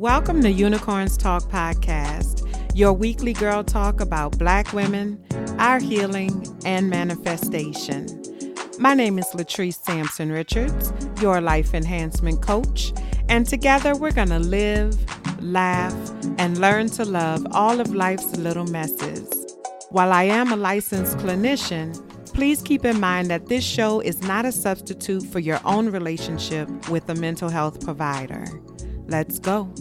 Welcome to Unicorns Talk Podcast, your weekly girl talk about Black women, our healing, and manifestation. My name is Latrice Sampson Richards, your life enhancement coach, and together we're going to live, laugh, and learn to love all of life's little messes. While I am a licensed clinician, please keep in mind that this show is not a substitute for your own relationship with a mental health provider. Let's go.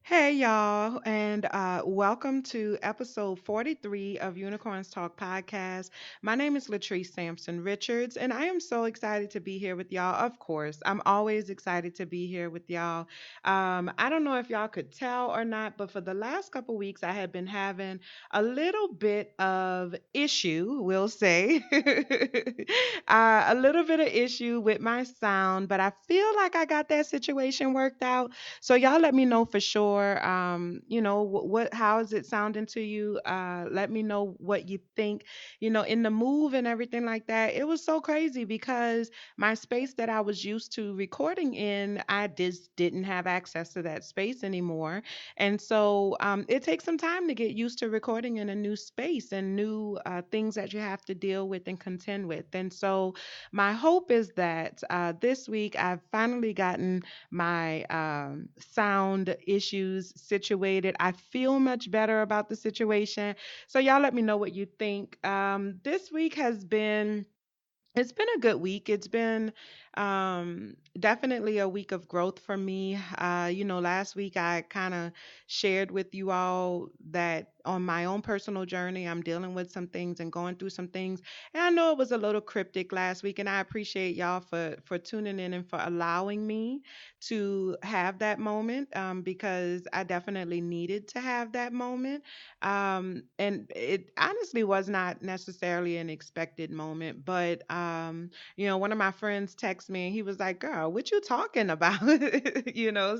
Hey, y'all, and welcome to episode 43 of Unicorns Talk Podcast. My name is Latrice Sampson Richards, and I am so excited to be here with y'all. Of course, I'm always excited to be here with y'all. I don't know if y'all could tell or not, but for the last couple weeks, I have been having a little bit of issue, we'll say, a little bit of issue with my sound, but I feel like I got that situation worked out. So y'all let me know for sure. How is it sounding to you? Let me know what you think. In the move and everything like that. It was so crazy because my space that I was used to recording in, I just didn't have access to that space anymore. And so it takes some time to get used to recording in a new space and new things that you have to deal with and contend with. And so my hope is that this week I've finally gotten my sound issues situated. I feel much better about the situation. So y'all let me know what you think. This week has been it's been a good week. It's been definitely a week of growth for me. Last week I kind of shared with you all that on my own personal journey, I'm dealing with some things and going through some things. And I know it was a little cryptic last week, and I appreciate y'all for tuning in and for allowing me to have that moment because I definitely needed to have that moment. And it honestly was not necessarily an expected moment, but one of my friends texted me and he was like, "Girl, what you talking about?"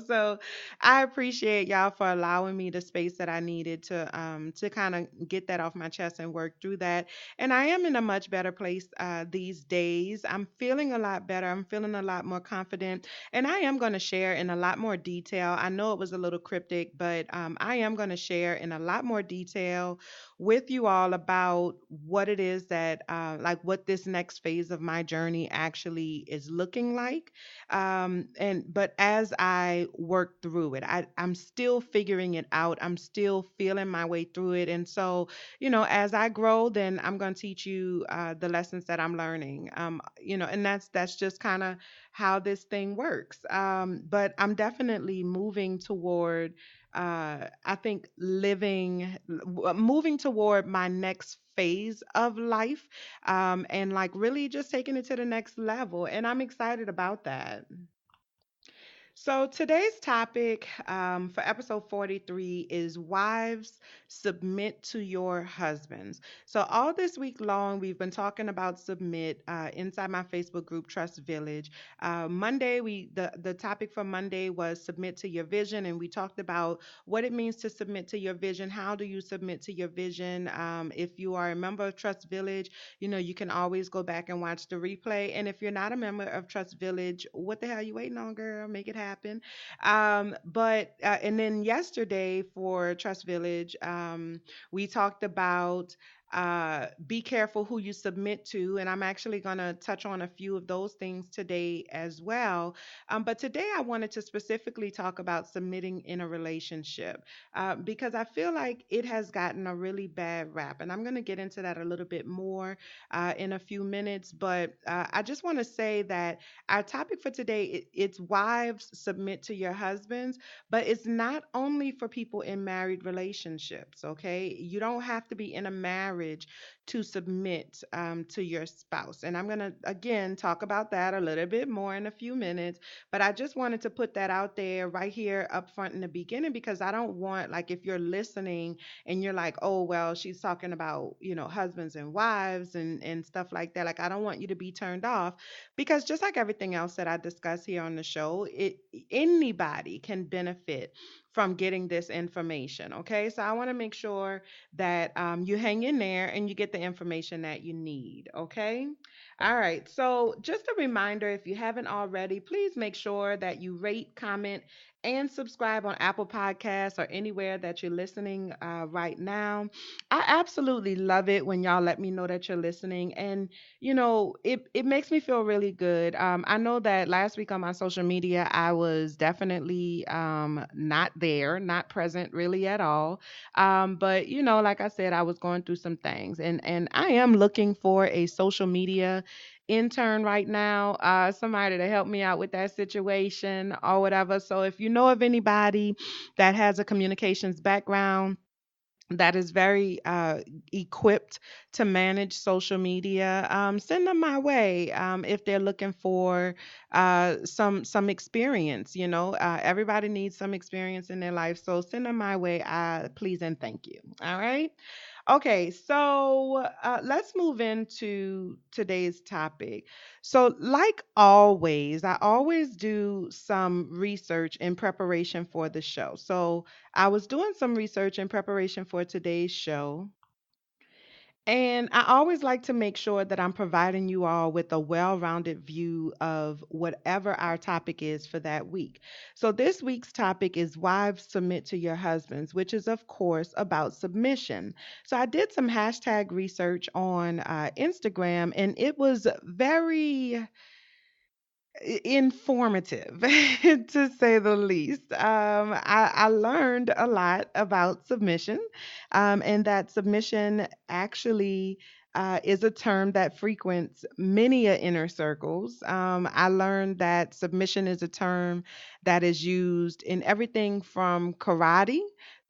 So I appreciate y'all for allowing me the space that I needed to kind of get that off my chest and work through that. And I am in a much better place these days. I'm feeling a lot better. I'm feeling a lot more confident, and I am going to share in a lot more detail. I know it was a little cryptic, but I am going to share in a lot more detail with you all about what it is that, like, what this next phase of my journey actually is looking like. But as I work through it, I'm still figuring it out. I'm still feeling my way through it. And so, as I grow, then I'm going to teach you the lessons that I'm learning. And that's just kind of how this thing works. But I'm definitely moving toward, I think, moving toward my next phase of life, and like really just taking it to the next level. And I'm excited about that. So today's topic for episode 43 is wives submit to your husbands. So all this week long, we've been talking about submit inside my Facebook group, Trust Village. Monday, the topic for Monday was submit to your vision, and we talked about what it means to submit to your vision. How do you submit to your vision? If you are a member of Trust Village, you can always go back and watch the replay. And if you're not a member of Trust Village, what the hell you waiting on, girl? Make it happen. And then yesterday for Trust Village, we talked about be careful who you submit to. And I'm actually going to touch on a few of those things today as well. But today I wanted to specifically talk about submitting in a relationship because I feel like it has gotten a really bad rap. And I'm going to get into that a little bit more in a few minutes. But I just want to say that our topic for today, it's wives submit to your husbands, but it's not only for people in married relationships, okay? You don't have to be in a marriage to submit to your spouse. And I'm going to, again, talk about that a little bit more in a few minutes, but I just wanted to put that out there right here up front in the beginning because I don't want, like, if you're listening and you're like, oh, well, she's talking about, husbands and wives and stuff like that. Like, I don't want you to be turned off because just like everything else that I discuss here on the show, anybody can benefit from getting this information. Okay, so I want to make sure that you hang in there and you get the information that you need. Okay. All right. So, just a reminder if you haven't already, please make sure that you rate, comment, and subscribe on Apple Podcasts or anywhere that you're listening right now. I absolutely love it when y'all let me know that you're listening. And, it makes me feel really good. I know that last week on my social media, I was definitely not there, not present really at all. But, like I said, I was going through some things. And I am looking for a social media intern right now, somebody to help me out with that situation or whatever. So if you know of anybody that has a communications background, that is very equipped to manage social media, send them my way if they're looking for some experience. Everybody needs some experience in their life, so send them my way. Please and thank you. All right. Okay, so let's move into today's topic. So, like always, I always do some research in preparation for the show. So, I was doing some research in preparation for today's show, and I always like to make sure that I'm providing you all with a well rounded view of whatever our topic is for that week. So, this week's topic is Wives Submit to Your Husbands, which is, of course, about submission. So, I did some hashtag research on Instagram, and it was very informative to say the least. I learned a lot about submission, and that submission actually is a term that frequents many inner circles. I learned that submission is a term that is used in everything from karate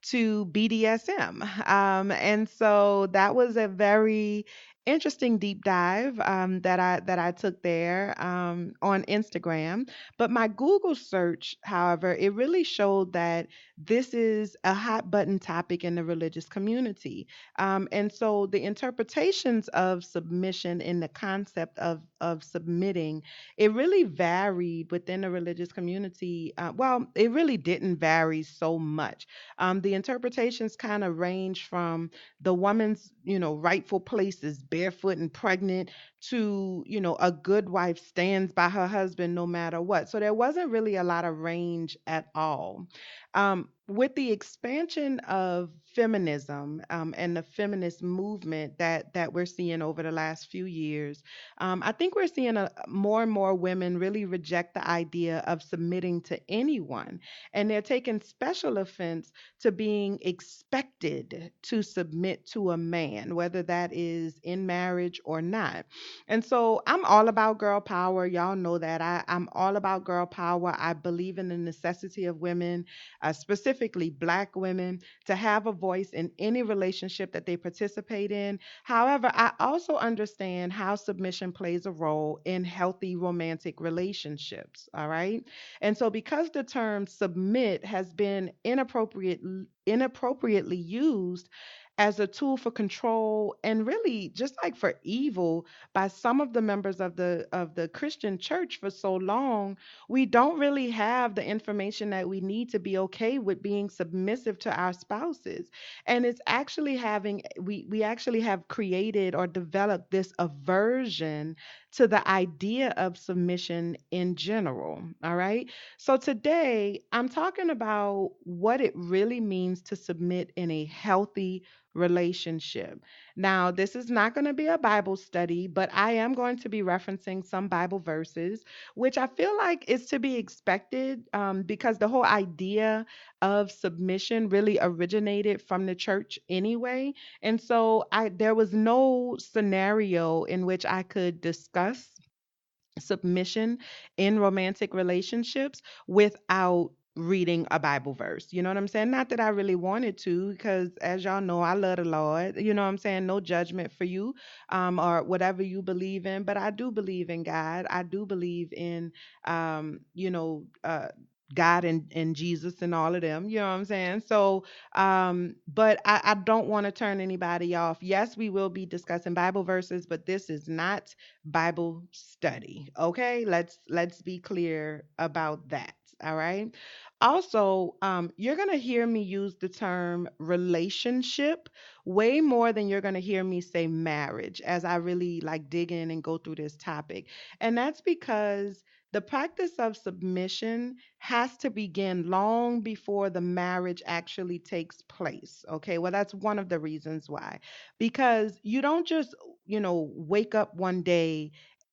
to BDSM. And so that was a very interesting deep dive that I took there on Instagram. But my Google search, however, it really showed that this is a hot button topic in the religious community. And so the interpretations of submission and the concept of submitting, it really varied within the religious community. Well, it really didn't vary so much. The interpretations kind of range from the woman's, rightful place is barefoot and pregnant to, a good wife stands by her husband no matter what. So there wasn't really a lot of range at all. With the expansion of feminism and the feminist movement that we're seeing over the last few years, I think we're seeing more and more women really reject the idea of submitting to anyone, and they're taking special offense to being expected to submit to a man, whether that is in marriage or not. And so I'm all about girl power. Y'all know that. I'm all about girl power. I believe in the necessity of women, specifically Black women, to have a voice in any relationship that they participate in. However, I also understand how submission plays a role in healthy romantic relationships. All right. And so, because the term submit has been inappropriately used as a tool for control and really just like for evil by some of the members of the Christian church for so long, we don't really have the information that we need to be okay with being submissive to our spouses. And it's actually having we actually have created or developed this aversion to the idea of submission in general. All right. So today I'm talking about what it really means to submit in a healthy relationship. Now, this is not going to be a Bible study, but I am going to be referencing some Bible verses, which I feel like is to be expected because the whole idea of submission really originated from the church anyway. And so there was no scenario in which I could discuss submission in romantic relationships without reading a Bible verse. You know what I'm saying? Not that I really wanted to, because as y'all know, I love the Lord. You know what I'm saying? No judgment for you, or whatever you believe in, but I do believe in God. I do believe in, God and Jesus and all of them. You know what I'm saying? So, but I don't want to turn anybody off. Yes, we will be discussing Bible verses, but this is not Bible study. Okay, let's be clear about that. All right. Also, you're gonna hear me use the term relationship way more than you're gonna hear me say marriage as I really like dig in and go through this topic. And that's because the practice of submission has to begin long before the marriage actually takes place. Okay. Well, that's one of the reasons why. Because you don't just, wake up one day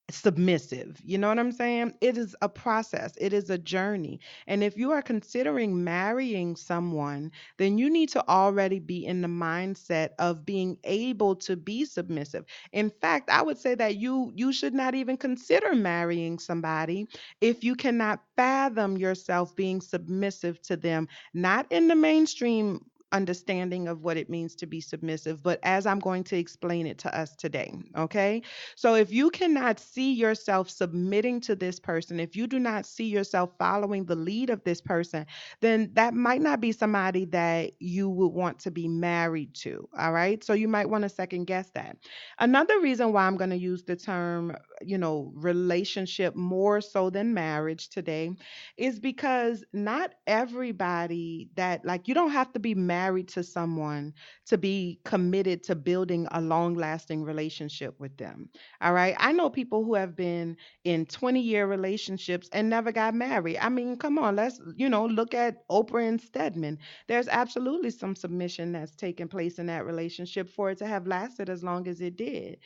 submissive. You know what I'm saying? It is a process, it is a journey. And if you are considering marrying someone, then you need to already be in the mindset of being able to be submissive. In fact, I would say that you should not even consider marrying somebody if you cannot fathom yourself being submissive to them, not in the mainstream understanding of what it means to be submissive, but as I'm going to explain it to us today. Okay. So if you cannot see yourself submitting to this person, if you do not see yourself following the lead of this person, then that might not be somebody that you would want to be married to. All right. So you might want to second guess that. Another reason why I'm going to use the term, relationship more so than marriage today is because not everybody that, like, you don't have to be married to someone to be committed to building a long lasting relationship with them. All right. I know people who have been in 20-year relationships and never got married. I mean, come on, let's, look at Oprah and Stedman. There's absolutely some submission that's taken place in that relationship for it to have lasted as long as it did.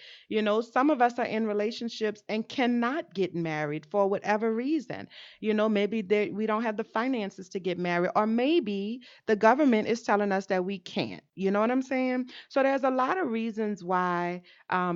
Some of us are in relationships and cannot get married for whatever reason. Maybe we don't have the finances to get married, or maybe the government is telling us that we can't. You know what I'm saying? So there's a lot of reasons why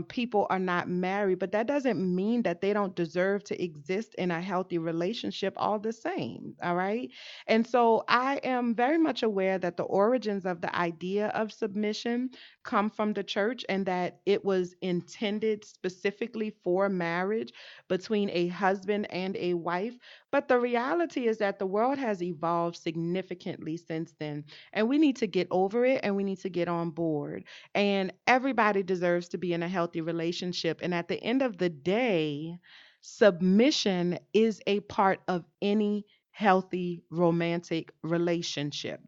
people are not married, but that doesn't mean that they don't deserve to exist in a healthy relationship all the same. All right. And so I am very much aware that the origins of the idea of submission come from the church and that it was intended specifically for marriage between a husband and a wife. But the reality is that the world has evolved significantly since then, and we need to get over it and we need to get on board. And everybody deserves to be in a healthy relationship. And at the end of the day, submission is a part of any healthy romantic relationship.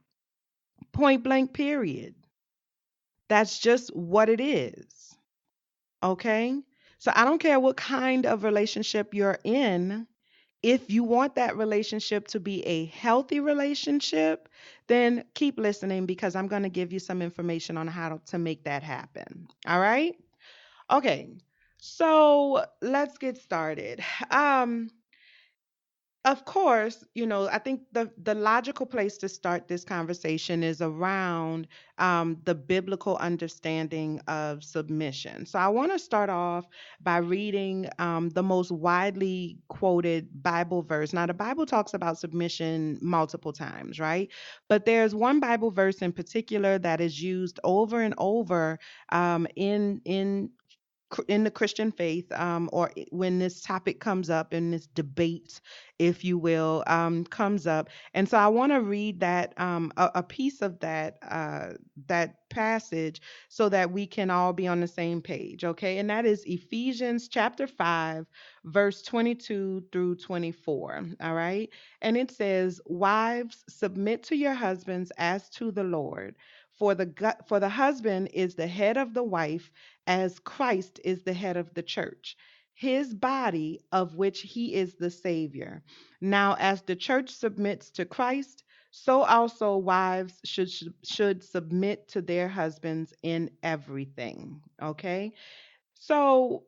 Point blank, period. That's just what it is. Okay. So I don't care what kind of relationship you're in. If you want that relationship to be a healthy relationship, then keep listening because I'm going to give you some information on how to make that happen. All right. Okay. So let's get started. Um, of course, I think the logical place to start this conversation is around the biblical understanding of submission. So I want to start off by reading the most widely quoted Bible verse. Now, the Bible talks about submission multiple times, right? But there's one Bible verse in particular that is used over and over in the Christian faith, when this topic comes up in this debate, if you will, comes up. And so I want to read a piece of that passage so that we can all be on the same page, okay? And that is Ephesians chapter 5, verse 22 through 24, all right? And it says, "Wives, submit to your husbands as to the Lord. For the husband is the head of the wife, as Christ is the head of the church, his body, of which he is the Savior. Now, as the church submits to Christ, so also wives should submit to their husbands in everything." Okay? So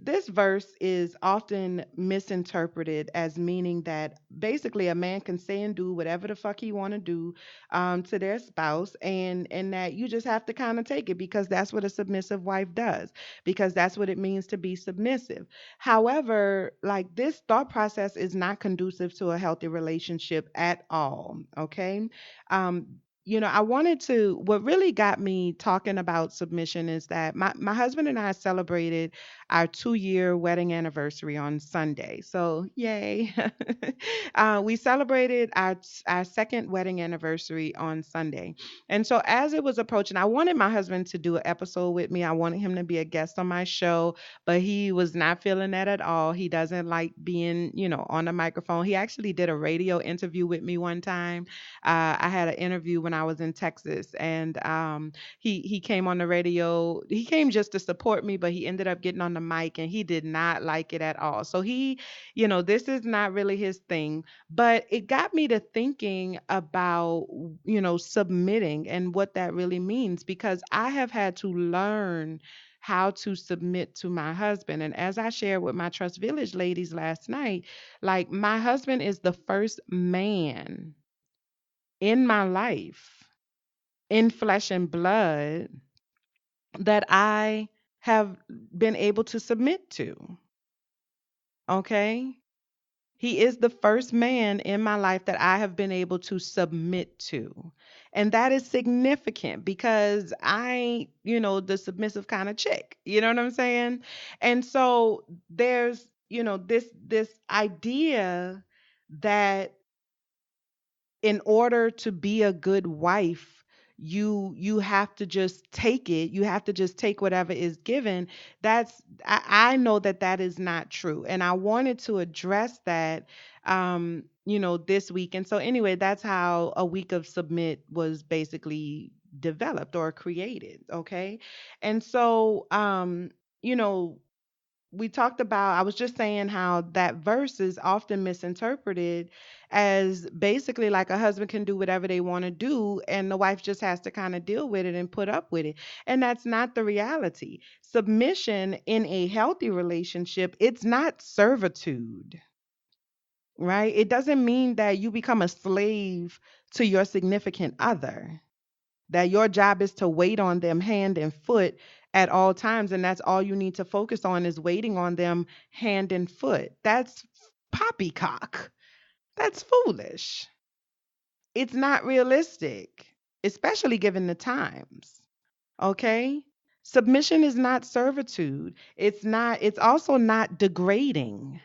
this verse is often misinterpreted as meaning that basically a man can say and do whatever the fuck he want to do to their spouse, and that you just have to kind of take it because that's what a submissive wife does, because that's what it means to be submissive. However, like, this thought process is not conducive to a healthy relationship at all. Okay. I wanted to, what really got me talking about submission is that my husband and I celebrated our 2-year wedding anniversary on Sunday. So, yay. We celebrated our second wedding anniversary on Sunday. And so, as it was approaching, I wanted my husband to do an episode with me. I wanted him to be a guest on my show, but he was not feeling that at all. He doesn't like being, on the microphone. He actually did a radio interview with me one time. I had an interview when I was in Texas, and he came on the radio. He came just to support me, but he ended up getting on the mic, and he did not like it at all. So this is not really his thing. But it got me to thinking about submitting and what that really means, because I have had to learn how to submit to my husband. And as I shared with my Trust Village ladies last night, like, my husband is the first man in my life, in flesh and blood, that I have been able to submit to. Okay? He is the first man in my life that I have been able to submit to. And that is significant because the submissive kind of chick. You know what I'm saying? And so there's, this idea that in order to be a good wife, you have to just take it. You have to just take whatever is given. I know that that is not true, and I wanted to address that this week. And so anyway, that's how a week of submit was basically developed or created. Okay. And so you know we talked about, I was just saying how that verse is often misinterpreted as basically like a husband can do whatever they want to do, and the wife just has to kind of deal with it and put up with it. And that's not the reality. Submission in a healthy relationship, it's not servitude, right? It doesn't mean that you become a slave to your significant other, that your job is to wait on them hand and foot at all times, and that's all you need to focus on is waiting on them hand and foot. That's poppycock. That's foolish. It's not realistic, especially given the times. Okay? Submission is not servitude. It's also not degrading.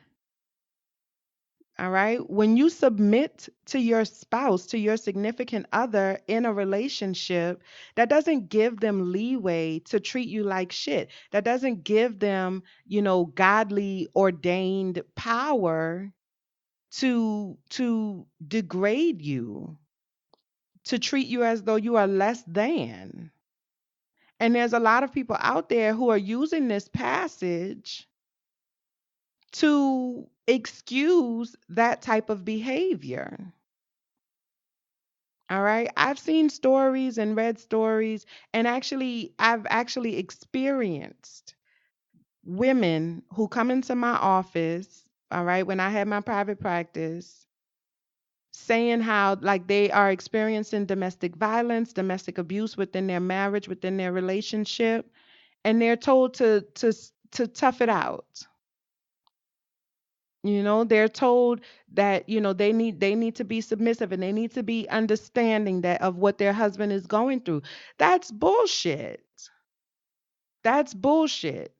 All right. When you submit to your spouse, to your significant other in a relationship, that doesn't give them leeway to treat you like shit. That doesn't give them, godly ordained power to degrade you, to treat you as though you are less than. And there's a lot of people out there who are using this passage to excuse that type of behavior. All right. I've seen stories and read stories, and I've actually experienced women who come into my office, all right, when I had my private practice, saying how like they are experiencing domestic violence, domestic abuse within their marriage, within their relationship, and they're told to tough it out. They're told that, they need to be submissive, and they need to be understanding that of what their husband is going through. That's bullshit. That's bullshit.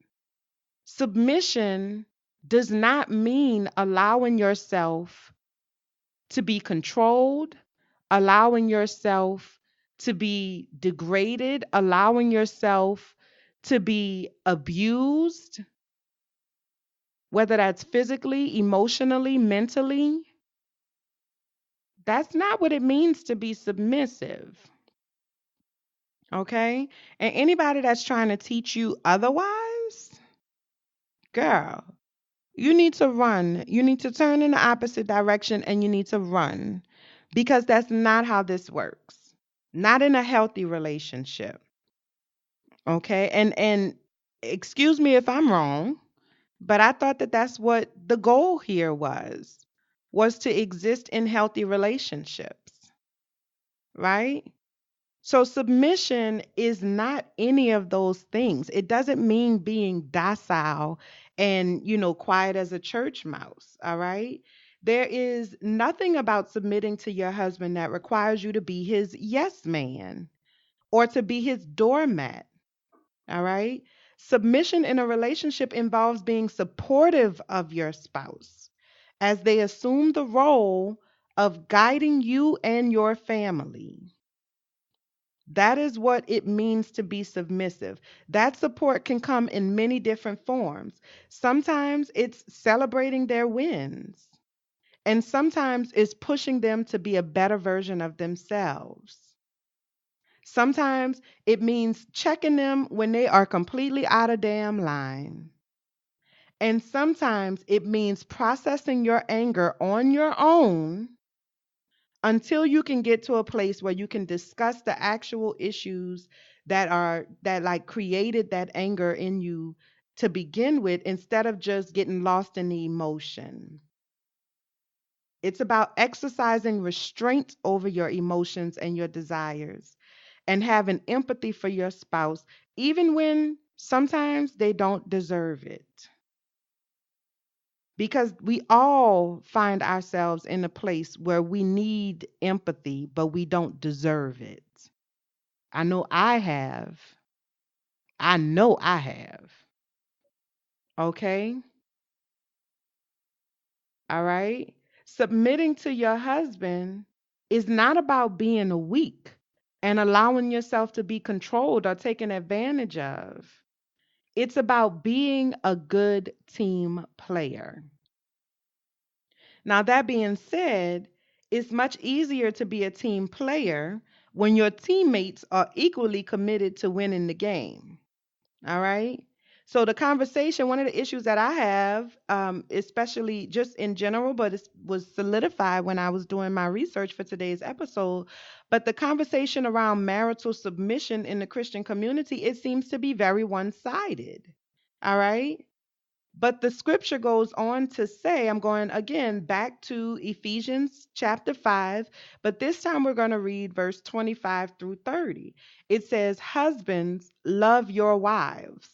Submission does not mean allowing yourself to be controlled, allowing yourself to be degraded, allowing yourself to be abused, whether that's physically, emotionally, mentally. That's not what it means to be submissive. Okay? And anybody that's trying to teach you otherwise, girl, you need to run. You need to turn in the opposite direction, and you need to run, because that's not how this works. Not in a healthy relationship. Okay? And excuse me if I'm wrong, but I thought that that's what the goal here was to exist in healthy relationships, right? So submission is not any of those things. It doesn't mean being docile and, quiet as a church mouse, all right? There is nothing about submitting to your husband that requires you to be his yes man or to be his doormat. All right. Submission in a relationship involves being supportive of your spouse as they assume the role of guiding you and your family. That is what it means to be submissive. That support can come in many different forms. Sometimes it's celebrating their wins, and sometimes it's pushing them to be a better version of themselves. Sometimes it means checking them when they are completely out of damn line. And sometimes it means processing your anger on your own until you can get to a place where you can discuss the actual issues that like created that anger in you to begin with, instead of just getting lost in the emotion. It's about exercising restraint over your emotions and your desires and having empathy for your spouse, even when sometimes they don't deserve it. Because we all find ourselves in a place where we need empathy, but we don't deserve it. I know I have. I know I have. Okay? All right? Submitting to your husband is not about being weak and allowing yourself to be controlled or taken advantage of. It's about being a good team player. Now, that being said, it's much easier to be a team player when your teammates are equally committed to winning the game. All right. So, the conversation, one of the issues that I have, especially just in general, but it was solidified when I was doing my research for today's episode. But the conversation around marital submission in the Christian community, it seems to be very one sided. All right. But the scripture goes on to say, I'm going again back to Ephesians chapter 5, but this time we're going to read verse 25 through 30. It says, "Husbands, love your wives,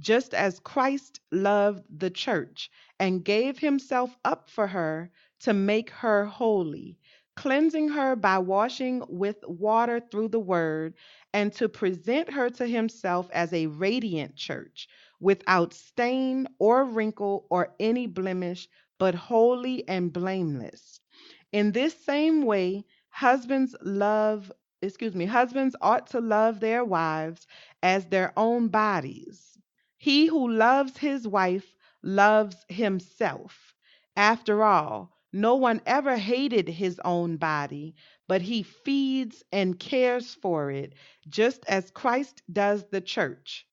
just as Christ loved the church and gave himself up for her to make her holy, cleansing her by washing with water through the word, and to present her to himself as a radiant church without stain or wrinkle or any blemish, but holy and blameless. In this same way, husbands ought to love their wives as their own bodies. He who loves his wife loves himself. After all, no one ever hated his own body, but he feeds and cares for it, just as Christ does the church,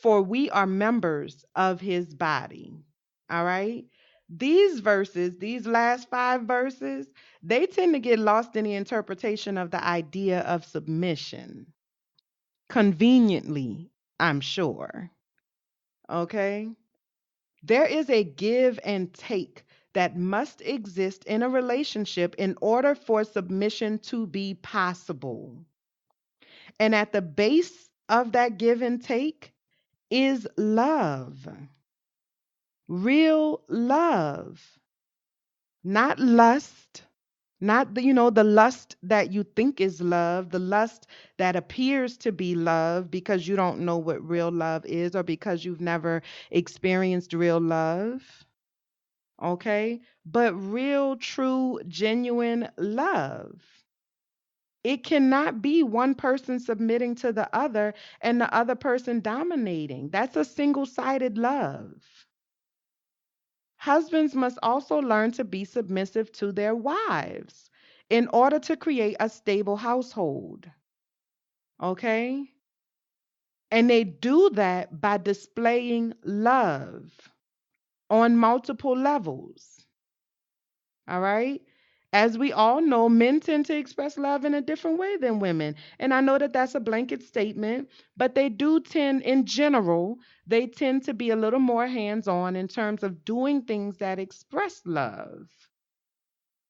for we are members of his body." All right. These verses, these last five verses, they tend to get lost in the interpretation of the idea of submission. Conveniently, I'm sure. Okay. There is a give and take that must exist in a relationship in order for submission to be possible. And at the base of that give and take is love. Real love, not lust, not the lust that you think is love, the lust that appears to be love because you don't know what real love is or because you've never experienced real love. Okay? But real, true, genuine love. It cannot be one person submitting to the other and the other person dominating. That's a single-sided love. Husbands must also learn to be submissive to their wives in order to create a stable household. Okay? And they do that by displaying love on multiple levels. All right? As we all know, men tend to express love in a different way than women. And I know that that's a blanket statement, but they do tend, in general, they tend to be a little more hands on in terms of doing things that express love.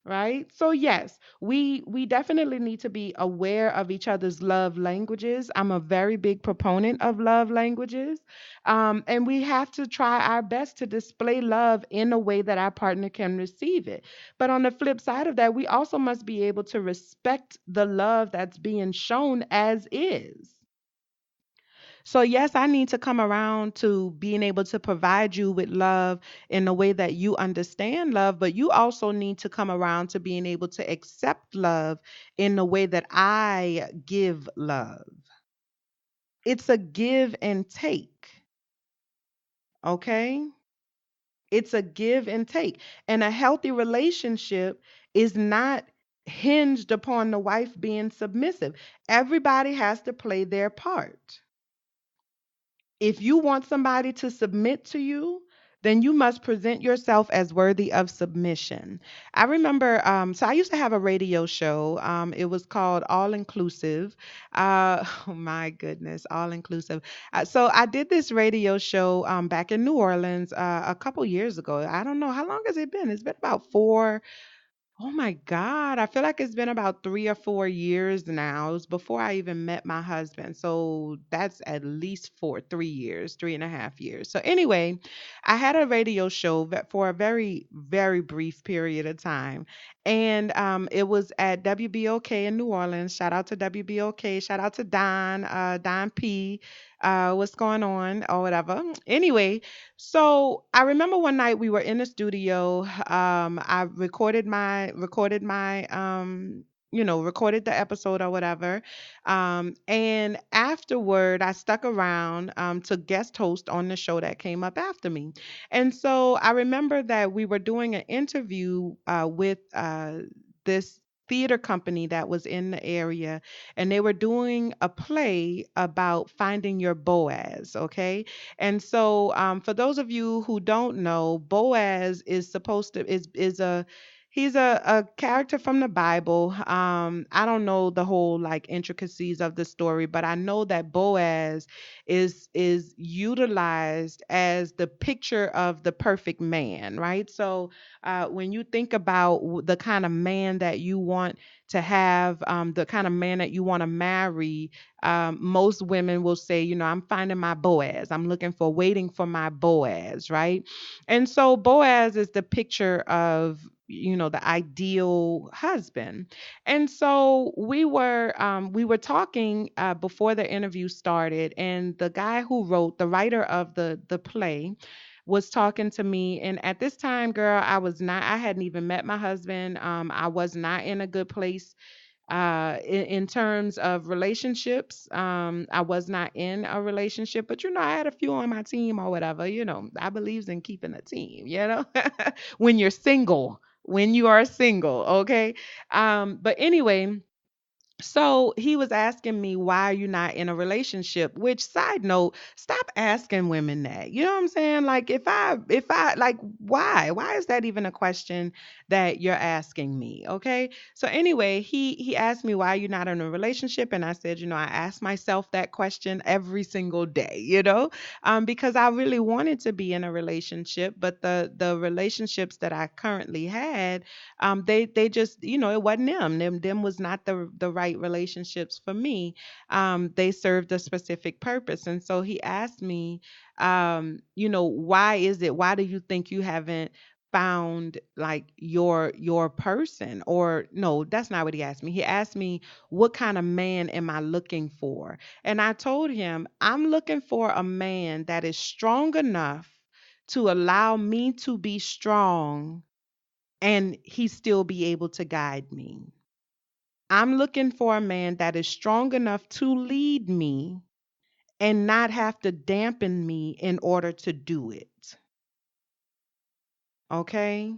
right? So yes, we definitely need to be aware of each other's love languages. I'm a very big proponent of love languages, and we have to try our best to display love in a way that our partner can receive it. But on the flip side of that, we also must be able to respect the love that's being shown as is. So, yes, I need to come around to being able to provide you with love in a way that you understand love, but you also need to come around to being able to accept love in the way that I give love. It's a give and take, okay? It's a give and take. And a healthy relationship is not hinged upon the wife being submissive. Everybody has to play their part. If you want somebody to submit to you, then you must present yourself as worthy of submission. I remember, so I used to have a radio show. It was called All Inclusive. Oh my goodness, All Inclusive. So I did this radio show back in New Orleans a couple years ago. I don't know how long has it been. It's been about four. Oh my God. I feel like it's been about 3 or 4 years now. It was before I even met my husband. So that's at least 3 years, 3.5 years. So anyway, I had a radio show for a very, very brief period of time. And it was at WBOK in New Orleans. Shout out to WBOK. Shout out to Don P. What's going on or whatever. Anyway, so I remember one night we were in the studio. I recorded the episode or whatever. And afterward, I stuck around to guest host on the show that came up after me. And so I remember that we were doing an interview with this theater company that was in the area, and they were doing a play about finding your Boaz. Okay. And so, for those of you who don't know, Boaz is supposed to is a he's a character from the Bible. I don't know the whole like intricacies of the story, but I know that Boaz is utilized as the picture of the perfect man, right? So, when you think about the kind of man that you want to have, the kind of man that you want to marry, most women will say, I'm finding my Boaz. I'm looking for, waiting for my Boaz, right? And so Boaz is the picture of, the ideal husband. And so we were talking before the interview started, and the guy who wrote, the writer of the play, was talking to me. And at this time, girl, I hadn't even met my husband. I was not in a good place in terms of relationships. I was not in a relationship, but I had a few on my team or whatever. I believes in keeping a team, when you're single, when you are single, okay? But anyway, so he was asking me, why are you not in a relationship? Which, side note, stop asking women that. You know what I'm saying? Like, if I like, why is that even a question that you're asking me? Okay. So anyway, he asked me, why are you not in a relationship? And I said, I ask myself that question every single day, because I really wanted to be in a relationship, but the relationships that I currently had, they just, it wasn't them was not the right relationships for me. They served a specific purpose. And so he asked me, why do you think you haven't found like your person? Or no, that's not what he asked me. He asked me, what kind of man am I looking for? And I told him, I'm looking for a man that is strong enough to allow me to be strong and he still be able to guide me. I'm looking for a man that is strong enough to lead me and not have to dampen me in order to do it. Okay?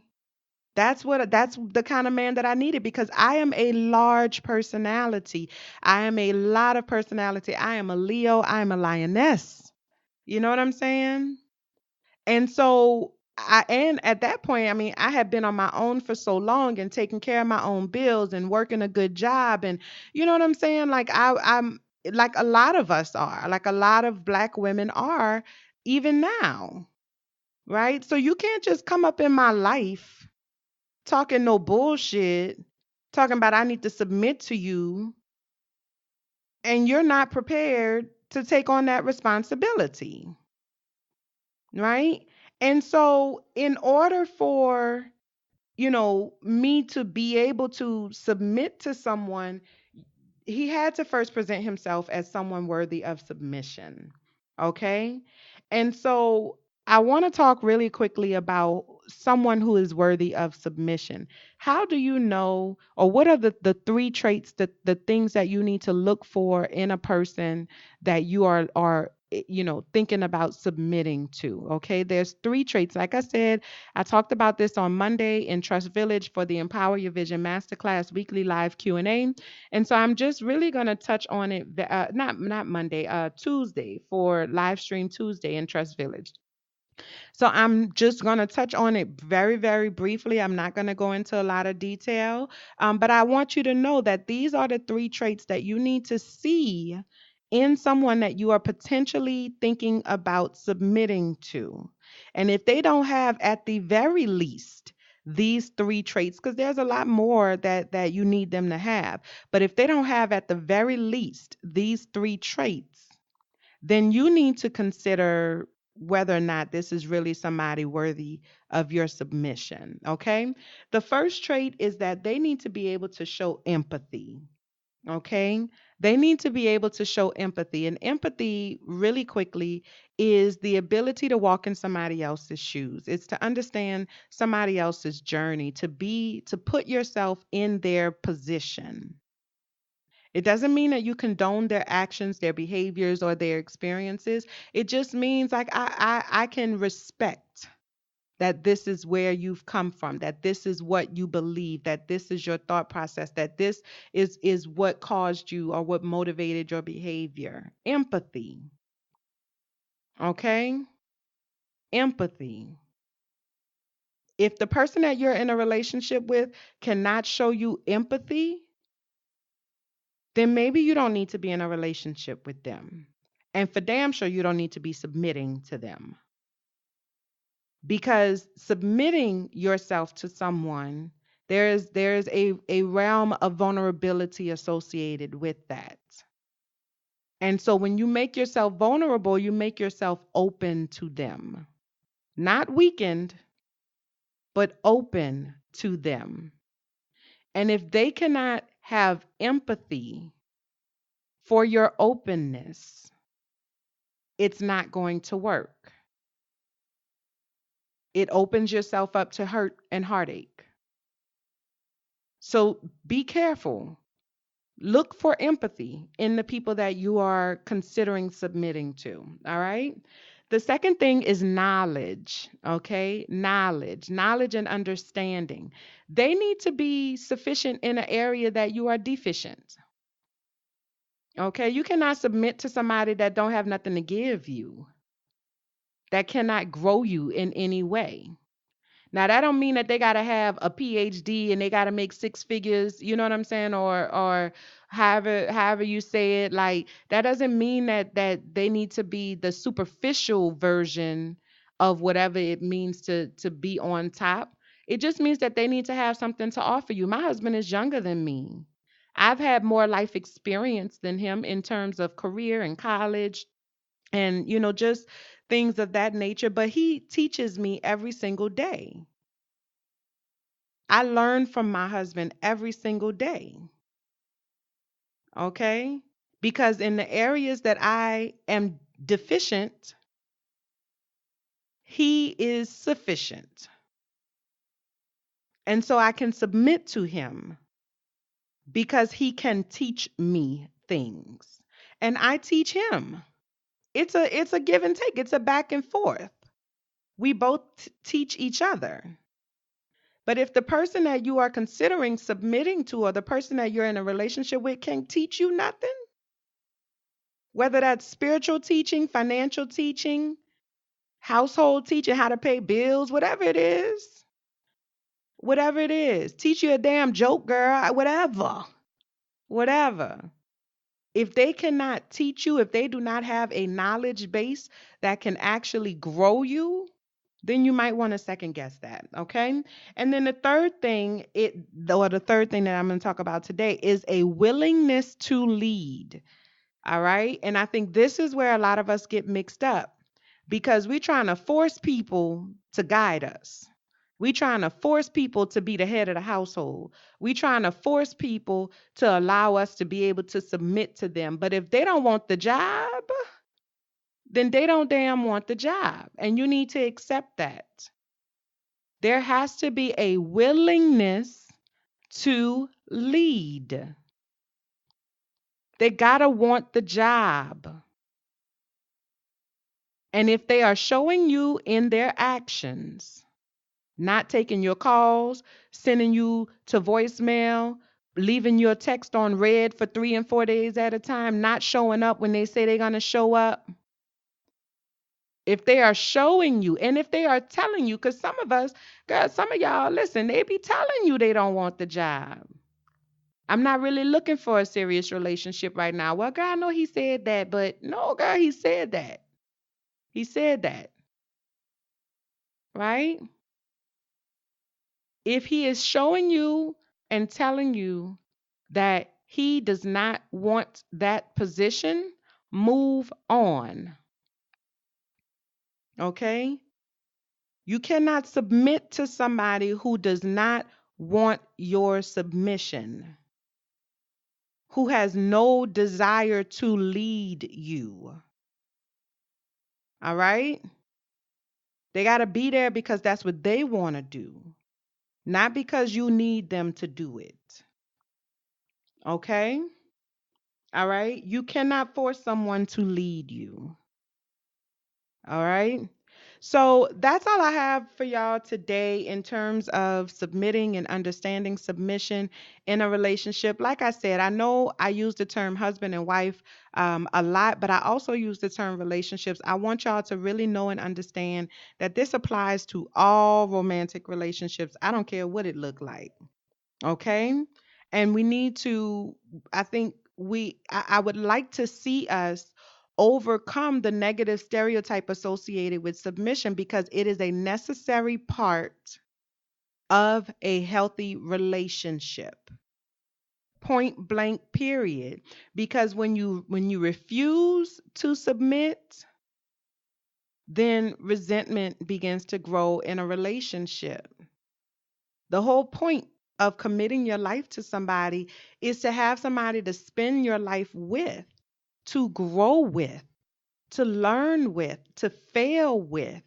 That's the kind of man that I needed, because I am a large personality. I am a lot of personality. I am a Leo, I am a lioness. You know what I'm saying? And so and at that point, I mean, I had been on my own for so long and taking care of my own bills and working a good job. And you know what I'm saying? Like I'm like a lot of us are, like a lot of black women are even now. Right. So you can't just come up in my life talking no bullshit, talking about I need to submit to you, and you're not prepared to take on that responsibility, right? And so, in order for, me to be able to submit to someone, he had to first present himself as someone worthy of submission. Okay. And so I want to talk really quickly about someone who is worthy of submission. How do you know, or what are the three traits, the things that you need to look for in a person that you are thinking about submitting to? Okay. There's three traits. Like I said, I talked about this on Monday in Trust Village for the Empower Your Vision Masterclass weekly live Q&A. And so I'm just really going to touch on it, not Monday, Tuesday for live stream Tuesday in Trust Village. So I'm just going to touch on it very, very briefly. I'm not going to go into a lot of detail, but I want you to know that these are the three traits that you need to see in someone that you are potentially thinking about submitting to. And if they don't have, at the very least, these three traits, because there's a lot more that you need them to have, but if they don't have, at the very least, these three traits, then you need to consider whether or not this is really somebody worthy of your submission. Okay. The first trait is that they need to be able to show empathy. Okay. They need to be able to show empathy. And empathy, really quickly, is the ability to walk in somebody else's shoes. It's to understand somebody else's journey, to put yourself in their position. It doesn't mean that you condone their actions, their behaviors, or their experiences. It just means like I can respect that this is where you've come from, that this is what you believe, that this is your thought process, that this is what caused you or what motivated your behavior. Empathy. Okay? Empathy. If the person that you're in a relationship with cannot show you empathy, then maybe you don't need to be in a relationship with them. And for damn sure, you don't need to be submitting to them. Because submitting yourself to someone, there's a realm of vulnerability associated with that. And so when you make yourself vulnerable, you make yourself open to them. Not weakened, but open to them. And if they cannot have empathy for your openness, it's not going to work. It opens yourself up to hurt and heartache. So be careful. Look for empathy in the people that you are considering submitting to. All right. The second thing is knowledge. Okay. Knowledge and understanding. They need to be sufficient in an area that you are deficient. Okay. You cannot submit to somebody that don't have nothing to give you, that cannot grow you in any way. Now that don't mean that they gotta have a PhD and they gotta make six figures, you know what I'm saying? Or however you say it. Like that doesn't mean that they need to be the superficial version of whatever it means to be on top. It just means that they need to have something to offer you. My husband is younger than me. I've had more life experience than him in terms of career and college and just things of that nature, but he teaches me every single day. I learn from my husband every single day. Okay? Because in the areas that I am deficient, he is sufficient. And so I can submit to him because he can teach me things. And I teach him. It's a give and take. It's a back and forth. We both teach each other. But if the person that you are considering submitting to or the person that you're in a relationship with can't teach you nothing, whether that's spiritual teaching, financial teaching, household teaching, how to pay bills, whatever it is, teach you a damn joke, girl, whatever. If they cannot teach you, if they do not have a knowledge base that can actually grow you, then you might want to second guess that. Okay. And then the third thing, or the third thing that I'm going to talk about today is a willingness to lead. All right. And I think this is where a lot of us get mixed up because we're trying to force people to guide us. We trying to force people to be the head of the household. We trying to force people to allow us to be able to submit to them. But if they don't want the job, then they don't damn want the job. And you need to accept that. There has to be a willingness to lead. They got to want the job. And if they are showing you in their actions, not taking your calls, sending you to voicemail, leaving your text on red for 3 and 4 days at a time, not showing up when they say they're going to show up. If they are showing you and if they are telling you, because some of us, girl, some of y'all, listen, they be telling you they don't want the job. I'm not really looking for a serious relationship right now. Well, girl, I know he said that, but no, girl, he said that. He said that, right? If he is showing you and telling you that he does not want that position, move on. Okay? You cannot submit to somebody who does not want your submission, who has no desire to lead you. All right? They got to be there because that's what they want to do, not because you need them to do it. Okay? All right? You cannot force someone to lead you. All right? So that's all I have for y'all today in terms of submitting and understanding submission in a relationship. Like I said, I know I use the term husband and wife a lot, but I also use the term relationships. I want y'all to really know and understand that this applies to all romantic relationships. I don't care what it looked like. Okay. And we need to, I think I would like to see us overcome the negative stereotype associated with submission because it is a necessary part of a healthy relationship. Point blank period. Because when you refuse to submit, then resentment begins to grow in a relationship. The whole point of committing your life to somebody is to have somebody to spend your life with, to grow with, to learn with, to fail with,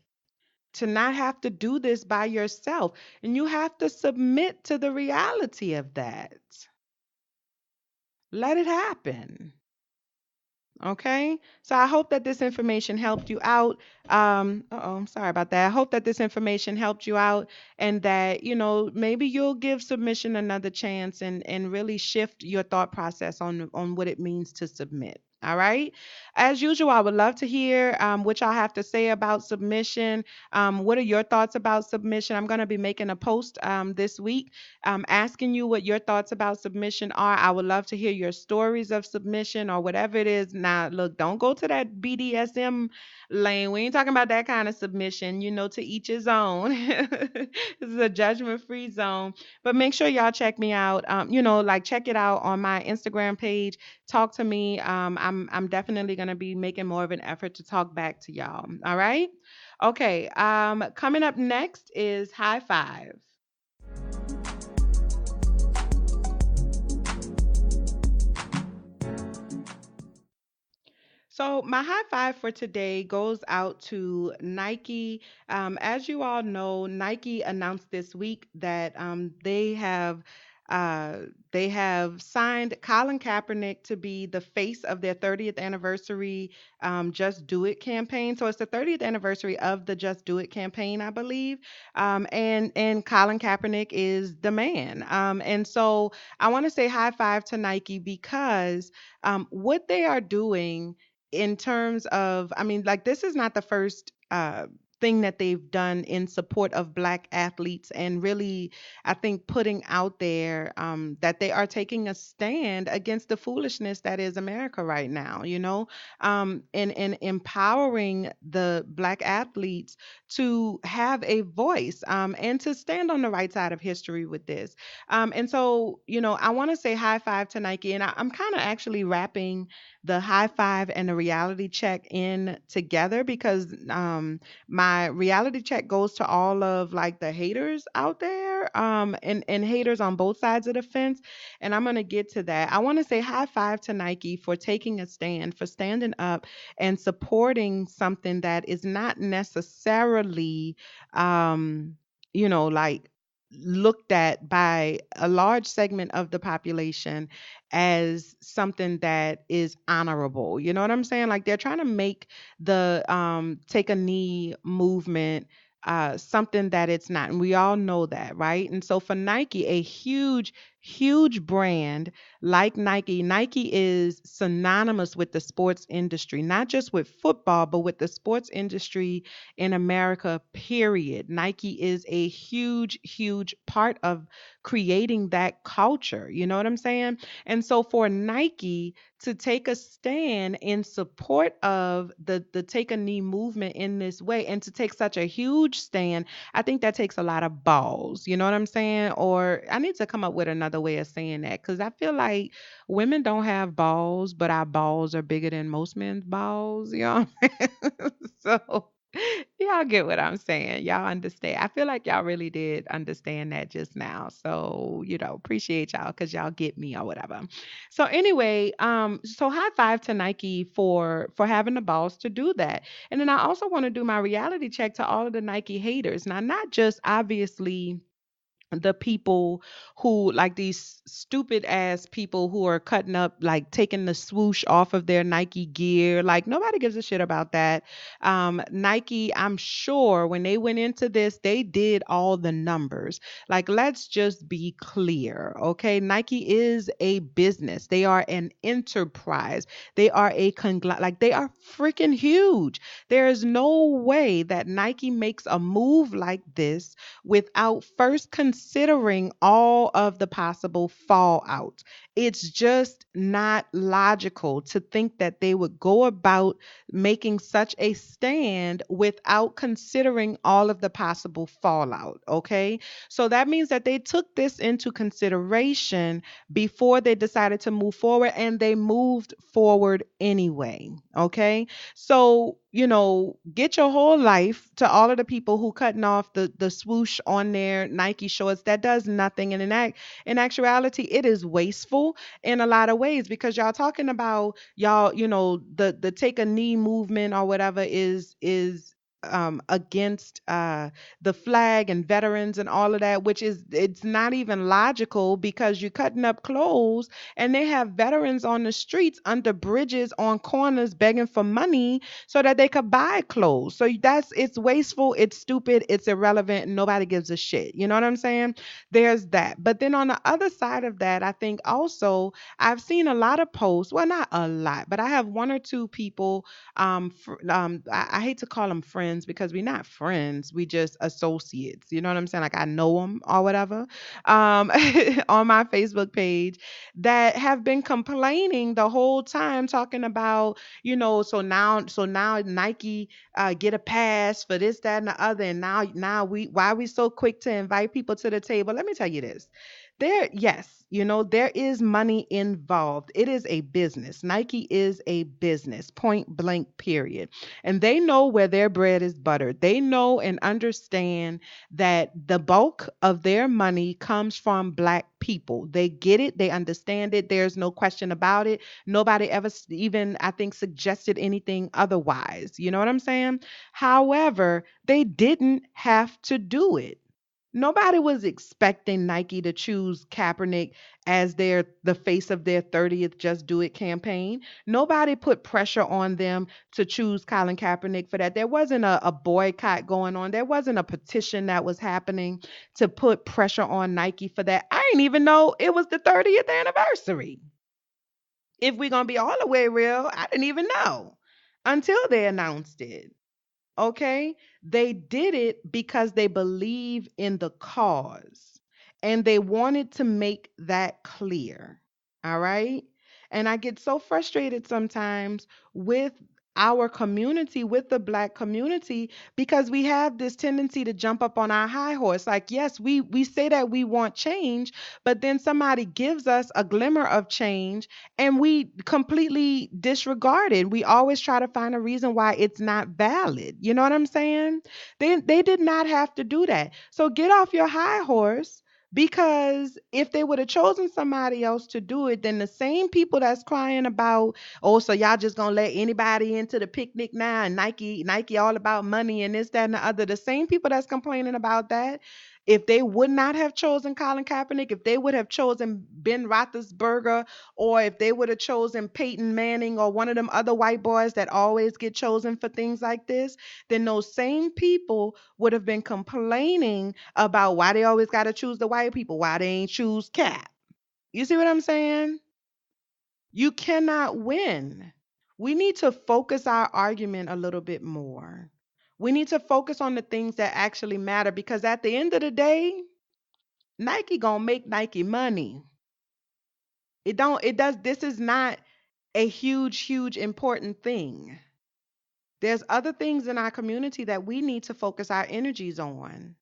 to not have to do this by yourself. And you have to submit to the reality of that. Let it happen. Okay, so I hope that this information helped you out. I'm sorry about that. I hope that this information helped you out and that, maybe you'll give submission another chance and really shift your thought process on what it means to submit. All right. As usual, I would love to hear what y'all have to say about submission. What are your thoughts about submission? I'm going to be making a post this week asking you what your thoughts about submission are. I would love to hear your stories of submission or whatever it is. Now, look, don't go to that BDSM lane. We ain't talking about that kind of submission, to each his own. This is a judgment free zone. But make sure y'all check me out. Like check it out on my Instagram page. Talk to me. I'm definitely gonna be making more of an effort to talk back to y'all. All right. Okay. Coming up next is high five. So, my high five for today goes out to Nike. As you all know, Nike announced this week that they have signed Colin Kaepernick to be the face of their 30th anniversary Just Do It campaign. So it's the 30th anniversary of the Just Do It campaign, I believe. And Colin Kaepernick is the man. And so I want to say high five to Nike because what they are doing in terms of, I mean, like this is not the first thing that they've done in support of Black athletes, and really, I think, putting out there that they are taking a stand against the foolishness that is America right now, and empowering the Black athletes to have a voice, and to stand on the right side of history with this. And so, I want to say high five to Nike, and I'm kind of actually wrapping the high five and the reality check in together, because my reality check goes to all of like the haters out there, and haters on both sides of the fence. And I'm going to get to that. I want to say high five to Nike for taking a stand, for standing up and supporting something that is not necessarily, um, like looked at by a large segment of the population as something that is honorable. You know what I'm saying? Like they're trying to make the take a knee movement something that it's not. And we all know that, right? And so for Nike, a huge, huge brand like Nike, Nike is synonymous with the sports industry, not just with football, but with the sports industry in America, period. Nike is a huge, huge part of creating that culture. You know what I'm saying? And so for Nike to take a stand in support of the take a knee movement in this way, and to take such a huge stand, I think that takes a lot of balls. You know what I'm saying? Or I need to come up with another way of saying that, because I feel like women don't have balls, but our balls are bigger than most men's balls. You know what I'm saying? So y'all get what I'm saying. Y'all understand. I feel like y'all really did understand that just now. So, appreciate y'all because y'all get me or whatever. So anyway, so high five to Nike for having the balls to do that. And then I also want to do my reality check to all of the Nike haters. Now, not just obviously the people who, like these stupid ass people who are cutting up, like taking the swoosh off of their Nike gear. Like nobody gives a shit about that. Nike, I'm sure when they went into this, they did all the numbers. Like, let's just be clear, okay? Nike is a business. They are an enterprise. They are a like they are freaking huge. There is no way that Nike makes a move like this without first considering all of the possible fallout. It's just not logical to think that they would go about making such a stand without considering all of the possible fallout. Okay. So that means that they took this into consideration before they decided to move forward, and they moved forward anyway. Okay. So, get your whole life to all of the people who cutting off the swoosh on their Nike shorts. That does nothing. And in actuality, it is wasteful in a lot of ways, because y'all talking about y'all, the take a knee movement or whatever is against the flag and veterans and all of that, which is, it's not even logical, because you're cutting up clothes and they have veterans on the streets under bridges on corners begging for money so that they could buy clothes. So it's wasteful, it's stupid, it's irrelevant, and nobody gives a shit. You know what I'm saying? There's that. But then on the other side of that, I think also I've seen a lot of posts, well, not a lot, but I have one or two people, I hate to call them friends because we're not friends, we just associates. You know what I'm saying? Like I know them or whatever, on my Facebook page, that have been complaining the whole time, talking about, so now Nike get a pass for this, that, and the other, and now why are we so quick to invite people to the table? Let me tell you this. Yes, there is money involved. It is a business. Nike is a business, point blank, period. And they know where their bread is buttered. They know and understand that the bulk of their money comes from Black people. They get it. They understand it. There's no question about it. Nobody ever even, I think, suggested anything otherwise. You know what I'm saying? However, they didn't have to do it. Nobody was expecting Nike to choose Kaepernick as the face of their 30th Just Do It campaign. Nobody put pressure on them to choose Colin Kaepernick for that. There wasn't a boycott going on. There wasn't a petition that was happening to put pressure on Nike for that. I didn't even know it was the 30th anniversary. If we're going to be all the way real, I didn't even know until they announced it. Okay? They did it because they believe in the cause and they wanted to make that clear. All right? And I get so frustrated sometimes with our community, with the black community, because we have this tendency to jump up on our high horse. Like, yes, we say that we want change, but then somebody gives us a glimmer of change and we completely disregard it. We always try to find a reason why it's not valid. You know what I'm saying? They did not have to do that. So get off your high horse, because if they would have chosen somebody else to do it, then the same people that's crying about, oh, so y'all just gonna let anybody into the picnic now, and Nike all about money and this, that, and the other. The same people that's complaining about that, if they would not have chosen Colin Kaepernick, if they would have chosen Ben Roethlisberger, or if they would have chosen Peyton Manning or one of them other white boys that always get chosen for things like this, then those same people would have been complaining about why they always got to choose the white people, why they ain't choose Cap. You see what I'm saying? You cannot win. We need to focus our argument a little bit more. We need to focus on the things that actually matter, because at the end of the day, Nike gonna make Nike money. It does this is not a huge important thing. There's other things in our community that we need to focus our energies on.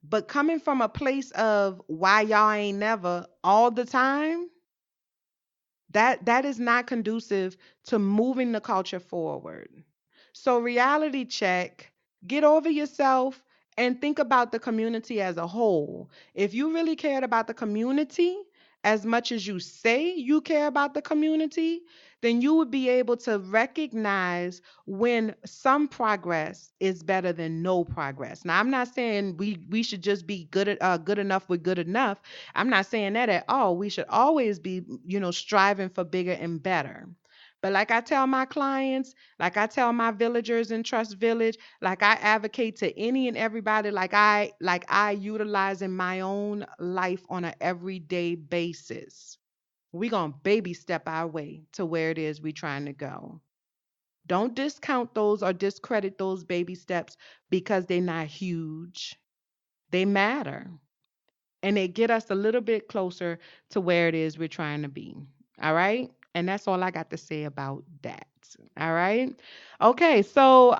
But coming from a place of why y'all ain't never all the time, that is not conducive to moving the culture forward. So reality check, get over yourself and think about the community as a whole. If you really cared about the community as much as you say you care about the community, then you would be able to recognize when some progress is better than no progress. Now, I'm not saying we should just be good enough with good enough. I'm not saying that at all. We should always be, striving for bigger and better. But like I tell my clients, like I tell my villagers in Trust Village, like I advocate to any and everybody, like I utilize in my own life on an everyday basis. We're going to baby step our way to where it is we're trying to go. Don't discount those or discredit those baby steps because they're not huge. They matter, and they get us a little bit closer to where it is we're trying to be. All right? And that's all I got to say about that. All right. Okay, so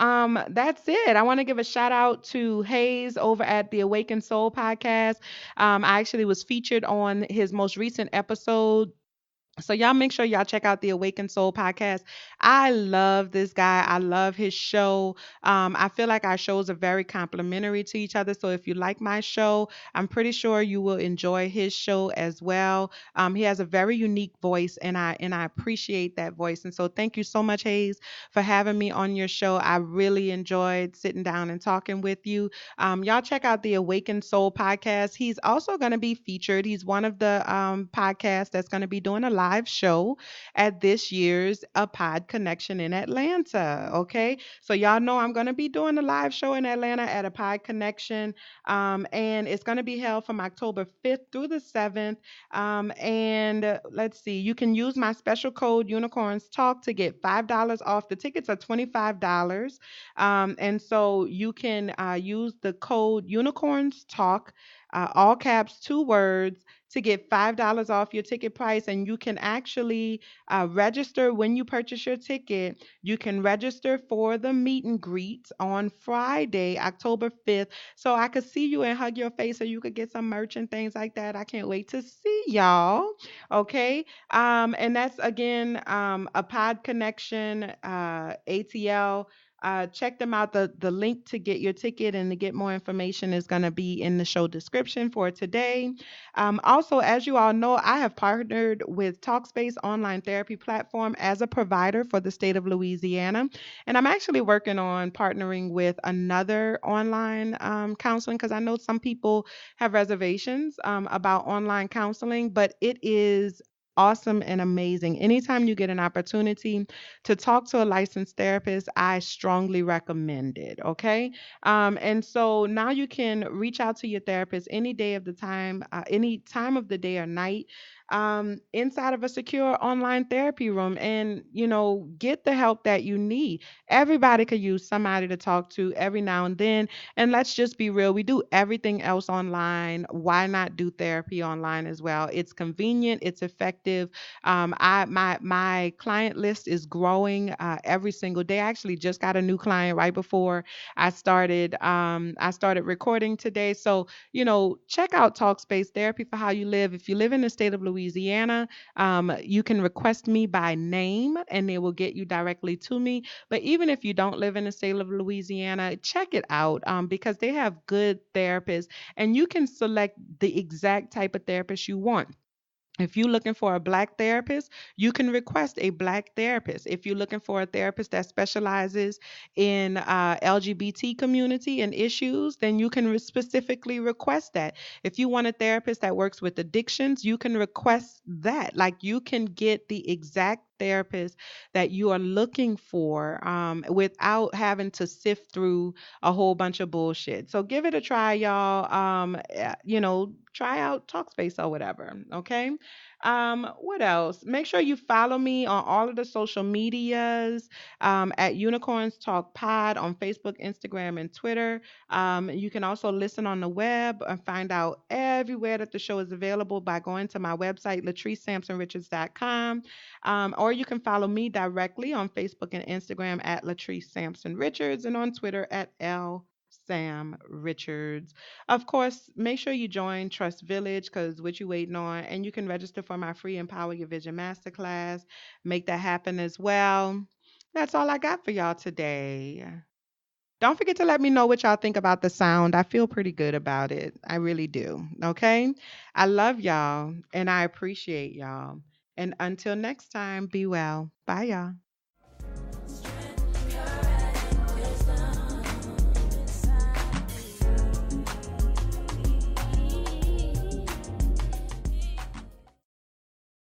that's it. I want to give a shout out to Hayes over at the Awakened Soul podcast. I actually was featured on his most recent episode, so y'all make sure y'all check out the Awakened Soul podcast. I love this guy. I love his show. I feel like our shows are very complementary to each other. So if you like my show, I'm pretty sure you will enjoy his show as well. He has a very unique voice, and I appreciate that voice. And so thank you so much, Hayes, for having me on your show. I really enjoyed sitting down and talking with you. Y'all check out the Awakened Soul podcast. He's also going to be featured. He's one of the podcasts that's going to be doing a live show at this year's A Pod Connection in Atlanta. Okay. So y'all know I'm going to be doing a live show in Atlanta at A Pod Connection. And it's going to be held from October 5th through the 7th. And let's see, you can use my special code Unicorns Talk to get $5 off. The tickets are $25. And so you can use the code Unicorns Talk, all caps, two words, to get $5 off your ticket price. And you can actually register when you purchase your ticket. You can register for the meet and greet on Friday, October 5th. So I could see you and hug your face so you could get some merch and things like that. I can't wait to see y'all. Okay. And that's again a Pod Connection, ATL. Check them out. The link to get your ticket and to get more information is going to be in the show description for today. Also, as you all know, I have partnered with Talkspace online therapy platform as a provider for the state of Louisiana. And I'm actually working on partnering with another online counseling, because I know some people have reservations about online counseling, but it is awesome and amazing. Anytime you get an opportunity to talk to a licensed therapist, I strongly recommend it. Okay. And so now you can reach out to your therapist any day of the time, any time of the day or night. inside of a secure online therapy room, and get the help that you need. Everybody could use somebody to talk to every now and then. And let's just be real, we do everything else online. Why not do therapy online as well? It's convenient, it's effective. My client list is growing every single day. I actually just got a new client right before I started recording today. So, check out Talkspace Therapy for How You Live. If you live in the state of Louisiana, you can request me by name and they will get you directly to me. But even if you don't live in the state of Louisiana, check it out, because they have good therapists and you can select the exact type of therapist you want. If you're looking for a black therapist, you can request a black therapist. If you're looking for a therapist that specializes in LGBT community and issues, then you can specifically request that. If you want a therapist that works with addictions, you can request that. Like, you can get the exact therapist that you are looking for, without having to sift through a whole bunch of bullshit. So give it a try, y'all. Try out Talkspace or whatever. Okay. What else? Make sure you follow me on all of the social medias, at Unicorns Talk Pod on Facebook, Instagram, and Twitter. You can also listen on the web and find out everywhere that the show is available by going to my website, latricesampsonrichards.com. Or you can follow me directly on Facebook and Instagram at Latrice Sampson Richards and on Twitter at L. Sam Richards. Of course, make sure you join Trust Village, because what you waiting on, and you can register for my free Empower Your Vision Masterclass. Make that happen as well. That's all I got for y'all today. Don't forget to let me know what y'all think about the sound. I feel pretty good about it. I really do. Okay. I love y'all and I appreciate y'all. And until next time, be well. Bye, y'all.